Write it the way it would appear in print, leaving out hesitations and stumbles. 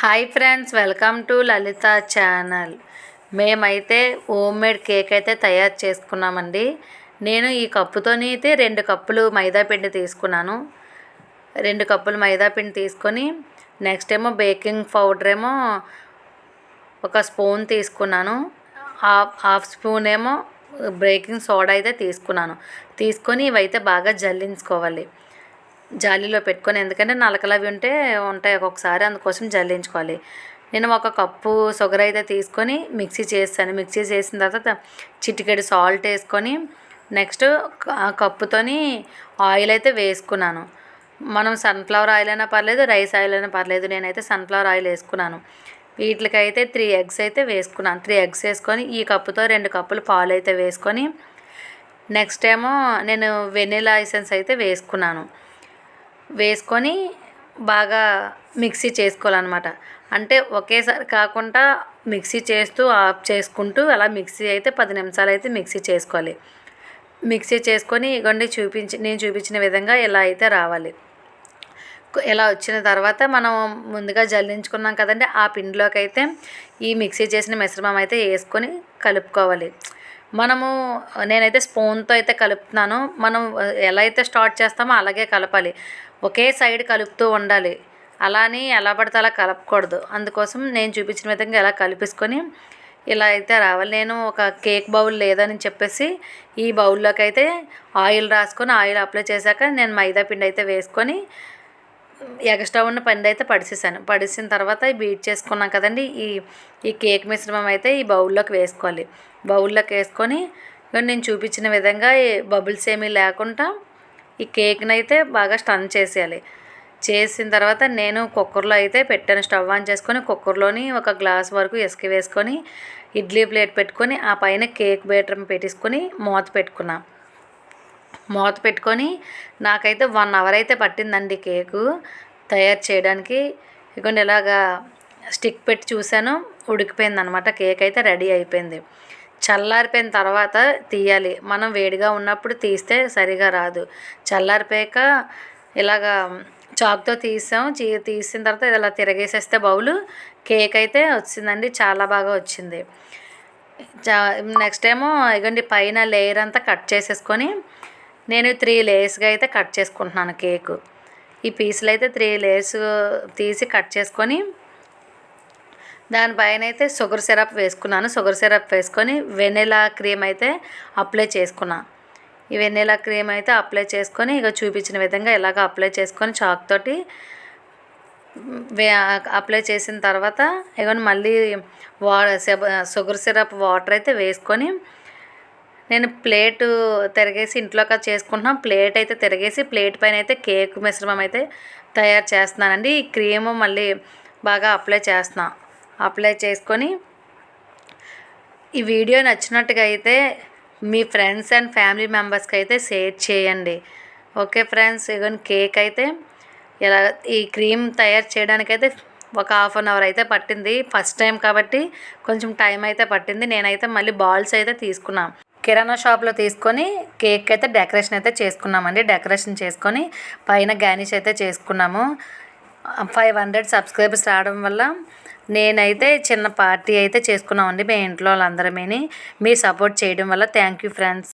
Hi friends, welcome to Lalitha channel. మేమైతే home made cake అయితే తయారు చేసుకున్నామండి. నేను ఈ కప్పుతోని అయితే 2 కప్పులు మైదాపిండి తీసుకున్నాను. 2 కప్పులు మైదాపిండి తీసుకొని నెక్స్ట్ ఏమో బేకింగ్ పౌడర్ ఏమో ఒక స్పూన్ తీసుకున్నాను. హాఫ్ స్పూన్ ఏమో బేకింగ్ సోడా అయితే తీసుకొని ఇవైతే బాగా జల్లించుకోవాలి. జాలీలో పెట్టుకొని, ఎందుకంటే నలకలు అవి ఉంటాయి ఒక్కొక్కసారి, అందుకోసం జల్లించుకోవాలి. నేను ఒక కప్పు షుగర్ అయితే తీసుకొని మిక్సీ చేసిన తర్వాత చిటికెడు సాల్ట్ వేసుకొని నెక్స్ట్ కప్పుతోని ఆయిల్ అయితే వేసుకున్నాను. మనం సన్ఫ్లవర్ ఆయిల్ అయినా పర్లేదు, రైస్ ఆయిల్ అయినా పర్లేదు. నేనైతే సన్ఫ్లవర్ ఆయిల్ వేసుకున్నాను. వీటికైతే 3 ఎగ్స్ అయితే వేసుకున్నాను. 3 ఎగ్స్ వేసుకొని ఈ కప్పుతో 2 కప్పులు పాలు అయితే వేసుకొని నెక్స్ట్ ఏమో నేను వెనిలా ఎసెన్స్ అయితే వేసుకొని బాగా మిక్సీ చేసుకోవాలన్నమాట. అంటే ఒకేసారి కాకుండా మిక్సీ చేస్తూ ఆఫ్ చేసుకుంటూ అలా మిక్సీ అయితే 10 నిమిషాలు అయితే మిక్సీ చేసుకోవాలి. మిక్సీ చేసుకొని ఇగోండి నేను చూపించిన విధంగా ఇలా అయితే రావాలి. ఇలా వచ్చిన తర్వాత మనం ముందుగా జల్లించుకున్నాం కదండి, ఆ పిండిలోకి అయితే ఈ మిక్సీ చేసిన మిశ్రమం అయితే వేసుకొని కలుపుకోవాలి. నేనైతే స్పూన్తో అయితే కలుపుతున్నాను. మనం ఎలా అయితే స్టార్ట్ చేస్తామో అలాగే కలపాలి. ఒకే సైడ్ కలుపుతూ ఉండాలి. అలా అని ఎలా పడితే అలా కలపకూడదు. అందుకోసం నేను చూపించిన విధంగా ఎలా కలిపేసుకొని ఇలా అయితే రావాలి. నేను ఒక కేక్ బౌల్ లేదని చెప్పేసి ఈ బౌల్లోకి అయితే ఆయిల్ రాసుకొని ఆయిల్ అప్లై చేశాక నేను మైదా పిండి అయితే వేసుకొని ఎక్స్ట్రా ఉన్న పిండి అయితే పడిసిన తర్వాత బీట్ చేసుకున్నాం కదండి, ఈ కేక్ మిశ్రమం అయితే ఈ బౌల్లోకి వేసుకోవాలి. బౌల్లోకి వేసుకొని నేను చూపించిన విధంగా బబుల్స్ ఏమీ లేకుండా ఈ కేక్ని అయితే బాగా స్టన్ చేసేయాలి. చేసిన తర్వాత నేను కుక్కర్లో అయితే పెట్టాను. స్టవ్ ఆన్ చేసుకొని కుక్కర్లోని ఒక గ్లాస్ వరకు ఇసుక వేసుకొని ఇడ్లీ ప్లేట్ పెట్టుకొని ఆ పైన కేక్ బేటర్ పెట్టేసుకొని మూత పెట్టుకొని నాకైతే 1 అవర్ అయితే పట్టిందండి కేకు తయారు చేయడానికి. ఇదిగోండి ఇలాగా స్టిక్ పెట్టి చూశాను, ఉడికిపోయింది అనమాట. కేక్ అయితే రెడీ అయిపోయింది. చల్లారిపోయిన తర్వాత తీయాలి. మనం వేడిగా ఉన్నప్పుడు తీస్తే సరిగా రాదు. చల్లారిపోయాక ఇలాగా చాకుతో తీసిన తర్వాత ఇలా తిరగేసేస్తే బౌలు కేక్ అయితే వచ్చిందండి. చాలా బాగా వచ్చింది. నెక్స్ట్ ఏమో ఇగోండి పైన లేయర్ అంతా కట్ చేసేసుకొని నేను 3 లేయర్స్గా అయితే కట్ చేసుకుంటున్నాను కేకు. ఈ పీసులు అయితే 3 లేయర్స్ తీసి కట్ చేసుకొని దానిపైన అయితే షుగర్ సిరప్ వేసుకొని వెనిలా క్రీమ్ అయితే అప్లై చేసుకున్నాను. ఈ వెనిలా క్రీమ్ అయితే అప్లై చేసుకొని ఇక చూపించిన విధంగా ఇలాగ అప్లై చేసుకొని చాక్తోటి అప్లై చేసిన తర్వాత ఇక మళ్ళీ షుగర్ సిరప్ వాటర్ అయితే వేసుకొని నేను ప్లేట్ తిరగేసి ఇంట్లోకి చేసుకుంటున్నాను. ప్లేట్ అయితే తిరగేసి ప్లేట్ పైన అయితే కేక్ మిశ్రమం అయితే తయారు చేస్తున్నానండి. ఈ క్రీము మళ్ళీ బాగా అప్లై చేసుకొని ఈ వీడియో నచ్చినట్టుగా అయితే మీ ఫ్రెండ్స్ అండ్ ఫ్యామిలీ మెంబర్స్కి అయితే షేర్ చేయండి. ఓకే ఫ్రెండ్స్, ఇగోని కేక్ అయితే ఇలా ఈ క్రీమ్ తయారు చేయడానికైతే ఒక హాఫ్ అన్ అవర్ అయితే పట్టింది. ఫస్ట్ టైం కాబట్టి కొంచెం టైం అయితే పట్టింది. నేనైతే మళ్ళీ బాల్స్ అయితే తీసుకున్నాను. కిరాణా షాప్లో తీసుకొని కేక్ అయితే డెకరేషన్ అయితే చేసుకున్నామండి. డెకరేషన్ చేసుకొని పైన గార్నిష్ అయితే చేసుకున్నాము. 500 సబ్స్క్రైబర్స్ రావడం వల్ల నేనైతే చిన్న పార్టీ అయితే చేసుకున్నామండి. మీ ఇంట్లో వాళ్ళందరమేని మీ సపోర్ట్ చేయడం వల్ల థ్యాంక్ యూ ఫ్రెండ్స్.